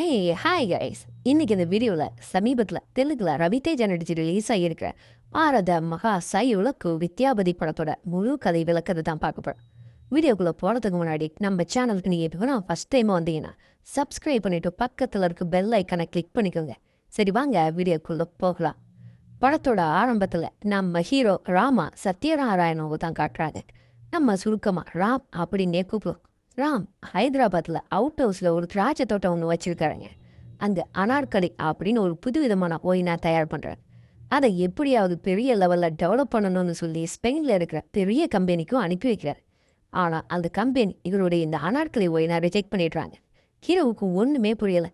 Hi guys. இன்னைக்கு இந்த வீடியோவில் சமீபத்தில் தெலுங்குல ரவிதேஜா நடிச்சு ரிலீஸ் ஆகியிருக்கிற பாரத மகா சையுலக்கு வித்யாபதி படத்தோட முழு கதை விளக்கத்தை தான் பார்க்க போகிறோம். வீடியோக்குள்ளே போகிறதுக்கு முன்னாடி நம்ம சேனலுக்கு நீங்கள் இப்போ நான் ஃபஸ்ட் டைம் வந்தீங்கன்னா சப்ஸ்கிரைப் பண்ணிவிட்டு பக்கத்தில் இருக்க பெல் ஐக்கனை கிளிக் பண்ணிக்கோங்க. சரி வாங்க வீடியோக்குள்ளே போகலாம். படத்தோட ஆரம்பத்தில் நம்ம ஹீரோ ராமா சத்யநாராயணவை தான் காட்டுறாங்க. நம்ம சுருக்கமாக ராம் அப்படின்னே கூப்பிடுவோம். ராம் ஹைதராபாத்தில் அவுட் ஹவுஸில் ஒரு திராட்சை தோட்டம் ஒன்று வச்சுருக்காருங்க. அந்த அனார்கலி அப்படின்னு ஒரு புதுவிதமான ஒயினா தயார் பண்ணுறாரு. அதை எப்படியாவது பெரிய லெவலில் டெவலப் பண்ணணும்னு சொல்லி ஸ்பெயினில் இருக்கிற பெரிய கம்பெனிக்கும் அனுப்பி வைக்கிறார். ஆனால் அந்த கம்பெனி இவருடைய இந்த அனார்கலி ஒயினை ரிஜெக்ட் பண்ணிடுறாங்க. ஹீரோவுக்கு ஒன்றுமே புரியலை.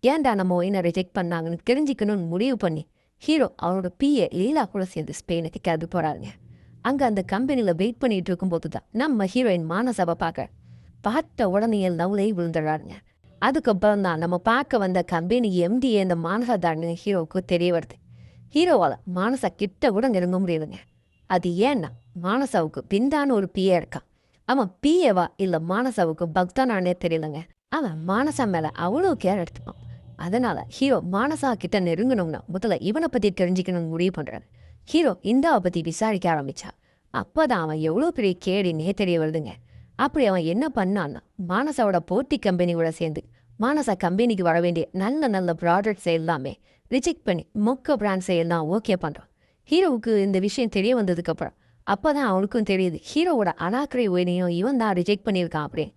ஏன்டா நம்ம ஒயினை ரிஜெக்ட் பண்ணாங்கன்னு தெரிஞ்சுக்கணும்னு முடிவு பண்ணி ஹீரோ அவரோட பிஏ லீலா கூட சேர்ந்து ஸ்பெயினுக்கு கிளம்பி போகிறாருங்க. அங்கே அந்த கம்பெனியில் வெயிட் பண்ணிட்டு இருக்கும்போது தான் நம்ம ஹீரோயின் மானசாவை பார்த்த உடனே லவ்லே விழுந்துடுறாருங்க. அதுக்கப்புறம் தான் நம்ம பார்க்க வந்த கம்பெனி எம்டிஏ இந்த மானசா தான் ஹீரோவுக்கு தெரிய வருது. ஹீரோவால் மானசா கிட்ட கூட நெருங்க முடியுதுங்க. அது ஏன்னா மானசாவுக்கு பிந்தான்னு ஒரு பிஏ இருக்கான். அவன் பிஏவா இல்லை மானசாவுக்கு பக்தானானே தெரியலங்க. அவன் மானசா மேலே அவ்வளோ கேர் எடுத்துப்பான். அதனால ஹீரோ மானசா கிட்ட நெருங்கணும்னா முதல்ல இவனை பற்றி தெரிஞ்சுக்கணும்னு முடிவு பண்ணுறாரு. ஹீரோ இந்தாவை பற்றி விசாரிக்க ஆரம்பிச்சா அப்போதான் அவன் எவ்வளோ பெரிய கேடினே தெரிய வருதுங்க. அப்படி அவன் என்ன பண்ணான்னா மானசாவோட போட்டி கம்பெனியோட சேர்ந்து மானசா கம்பெனிக்கு வர வேண்டிய நல்ல நல்ல ப்ராடக்ட்ஸ் எல்லாமே ரிஜெக்ட் பண்ணி மொக்க பிராண்ட்ஸை எல்லாம் ஓகே பண்ணுறான். ஹீரோவுக்கு இந்த விஷயம் தெரிய வந்ததுக்கப்புறம் அப்போ தான் அவனுக்கும் தெரியுது ஹீரோவோட அனாக்கரை ஒயினையும் இவன் தான் ரிஜெக்ட் பண்ணியிருக்கான் அப்படின்னு.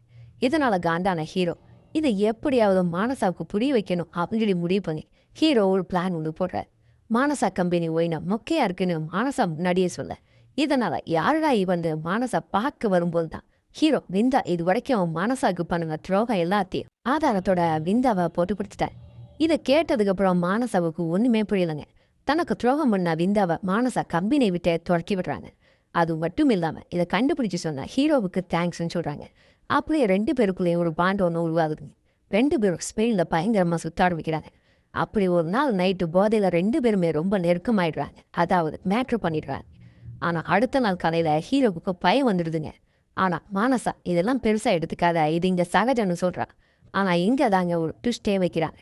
இதனால் காண்டான ஹீரோ இதை எப்படியாவது மானசாவுக்கு புரிய வைக்கணும் அப்படின்னு சொல்லி முடிவு பண்ணி ஹீரோ ஒரு பிளான் ஒன்று போடுறார். மானசா கம்பெனி ஒயினா மொக்கையாக இருக்குன்னு மானசா முன்னாடியே சொல்ல இதனால் யாரா இவன் மானசா பார்க்க வரும்போது தான் ஹீரோ விந்தா இது வரைக்கும் அவன் மானசாவுக்கு பண்ணுங்க துரோகம் எல்லாத்தையும் ஆதாரத்தோட விந்தாவை போட்டு பிடிச்சிட்டார். இதை கேட்டதுக்கப்புறம் மானசாவுக்கு ஒன்றுமே புரியலைங்க. தனக்கு துரோகம் பண்ண விந்தாவை மானசா கம்பெனியை விட்டு துறக்கி விடுறாங்க. அது மட்டும் இல்லாமல் இதை கண்டுபிடிச்சி சொன்னால் ஹீரோவுக்கு தேங்க்ஸ்ன்னு சொல்கிறாங்க. அப்படியே 2 பேருக்குள்ளேயும் ஒரு பாண்ட் ஒன்று உருவாகுதுங்க. 2 பேரும் ஸ்பெயினில் பயங்கரமாக சுத்த ஆரம்பிக்கிறாங்க. அப்படி ஒரு நாள் நைட்டு போதையில் 2 பேருமே ரொம்ப நெருக்கமாயிடுறாங்க. அதாவது மேட்ரு பண்ணிடுறாங்க. ஆனால் அடுத்த நாள் காலையில் ஹீரோவுக்கு பயம் வந்துடுதுங்க. ஆனால் மானசா இதெல்லாம் பெருசாக எடுத்துக்காத, இது இங்கே சகஜன்னு சொல்கிறான். ஆனால் இங்கே தாங்க ஒரு ட்விஸ்டே வைக்கிறாங்க.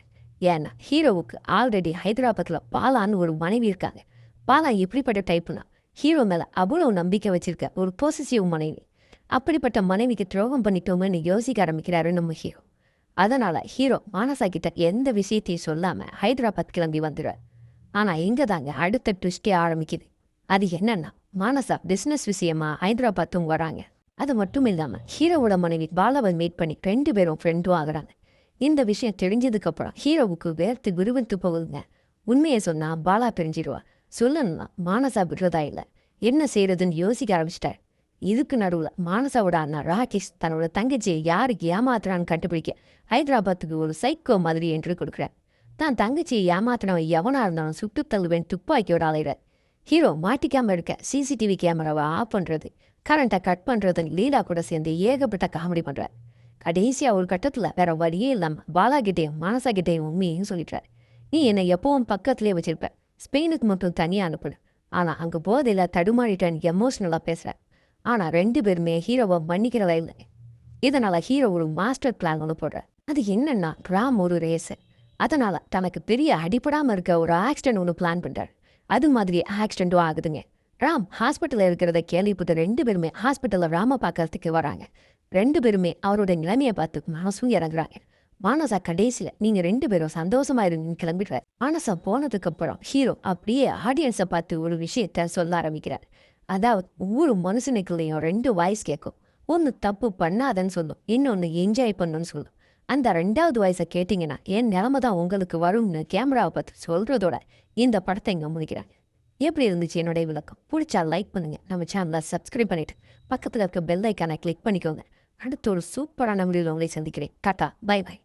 ஏன்னா ஹீரோவுக்கு ஆல்ரெடி ஹைதராபாத்தில் பாலான்னு ஒரு மனைவி இருக்காங்க. பாலா எப்படிப்பட்ட டைப்புனா ஹீரோ மேலே அவ்வளோ நம்பிக்கை வச்சிருக்க ஒரு பொசிசிவ் மனைவி. அப்படிப்பட்ட மனைவிக்கு துரோகம் பண்ணிட்டோம்னு யோசிக்க ஆரம்பிக்கிறாரு நம்ம ஹீரோ. அதனால் ஹீரோ மானசா கிட்ட எந்த விஷயத்தையும் சொல்லாமல் ஹைதராபாத் கிளம்பி வந்துடுவார். ஆனால் இங்கே தாங்க அடுத்த ட்விஸ்டே ஆரம்பிக்குது. அது என்னன்னா மானசா பிஸ்னஸ் விஷயமா ஹைதராபாத்தும் வராங்க. அது மட்டும் இல்லாமல் ஹீரோவோட மனைவி பாலாவை மீட் பண்ணி 2 பேரும் ஃப்ரெண்டும் ஆகுறாங்க. இந்த விஷயம் தெரிஞ்சதுக்கப்புறம் ஹீரோவுக்கு வேர்த்து குருவத்து போகுதுங்க. உண்மையை சொன்னால் பாலா பிரிஞ்சிடுவா. சொல்லணும்னா மானசா விடுறதா இல்லை. என்ன செய்யறதுன்னு யோசிக்க ஆரம்பிச்சிட்டார். இதுக்கு நடுவில் மானசாவோட அண்ணா ராகேஷ் தன்னோட தங்கச்சியை யாருக்கு ஏமாத்துறான்னு கண்டுபிடிக்க ஹைதராபாத்துக்கு ஒரு சைக்கோ மாதிரி என்று கொடுக்குறார். தான் தங்கச்சியை ஏமாத்தினவன் எவனா இருந்தாலும் சுட்டு தள்ளுவேன் துப்பாக்கியோட அலைகிறார். ஹீரோ மாட்டிக்காமல் இருக்க சிசிடிவி கேமராவை ஆஃப் பண்ணுறது, கரண்ட்டை கட் பண்ணுறதுன்னு லீலா கூட சேர்ந்து ஏகப்பட்ட காமெடி பண்ணுறார். கடைசியாக ஒரு கட்டத்தில் வேற வழியே இல்லாமல் பாலாகிட்டையும் மானசாகிட்டையும் உண்மையும் சொல்லிட்டார். நீ என்னை எப்பவும் பக்கத்துலேயே வச்சிருப்ப, ஸ்பெயினுக்கு மட்டும் தனியாக அனுப்புடு. ஆனால் அங்கே போதையில் தடுமாறிட்டேன்னு எமோஷ்னலாக பேசுகிறார். ஆனால் 2 பேருமே ஹீரோவை மன்னிக்கிறதா இல்லை. இதனால் ஹீரோ ஒரு மாஸ்டர் பிளான் ஒன்று போடுறார். அது என்னன்னா ராம் ஒரு ரேஸர். அதனால் தனக்கு பெரிய அடிப்படாமல் இருக்க ஒரு ஆக்சிடென்ட் ஒன்று பிளான் பண்ணுறார். அது மாதிரி ஆக்சிடென்ட்டும் ஆகுதுங்க. ராம் ஹாஸ்பிட்டலில் இருக்கிறத கேள்விப்பட்ட 2 பேருமே ஹாஸ்பிட்டலில் ராம பார்க்கறதுக்கு வராங்க. 2 பேருமே அவரோட நிலைமையை பார்த்து மனசும் இறங்குறாங்க. மானசா கடைசியில் நீங்கள் 2 பேரும் சந்தோஷமா இருங்கன்னு கிளம்பிடுறார். மானசா போனதுக்கப்புறம் ஹீரோ அப்படியே ஆடியன்ஸை பார்த்து ஒரு விஷயத்த சொல்ல ஆரம்பிக்கிறார். அதாவது ஒவ்வொரு மனுஷனுக்குள்ளேயும் 2 வாய்ஸ் கேட்கும். ஒன்று தப்பு பண்ணாதன்னு சொல்லும், இன்னொன்று என்ஜாய் பண்ணுன்னு சொல்லும். அந்த 2வது வாய்ஸை கேட்டிங்கன்னா என் நிலமை தான் உங்களுக்கு வரும்னு கேமராவை பார்த்து சொல்கிறதோட இந்த படத்தை இங்கே முடிக்கிறாங்க. எப்படி இருந்துச்சு என்னுடைய விளக்கம்? பிடிச்சா லைக் பண்ணுங்கள், நம்ம சேனலை சப்ஸ்கிரைப் பண்ணிவிட்டு பக்கத்தில் இருக்க பெல் ஐக்கானை கிளிக் பண்ணிக்கோங்க. அடுத்து ஒரு சூப்பரான வீடியோவில் உங்களை சந்திக்கிறேன். Tata, bye by.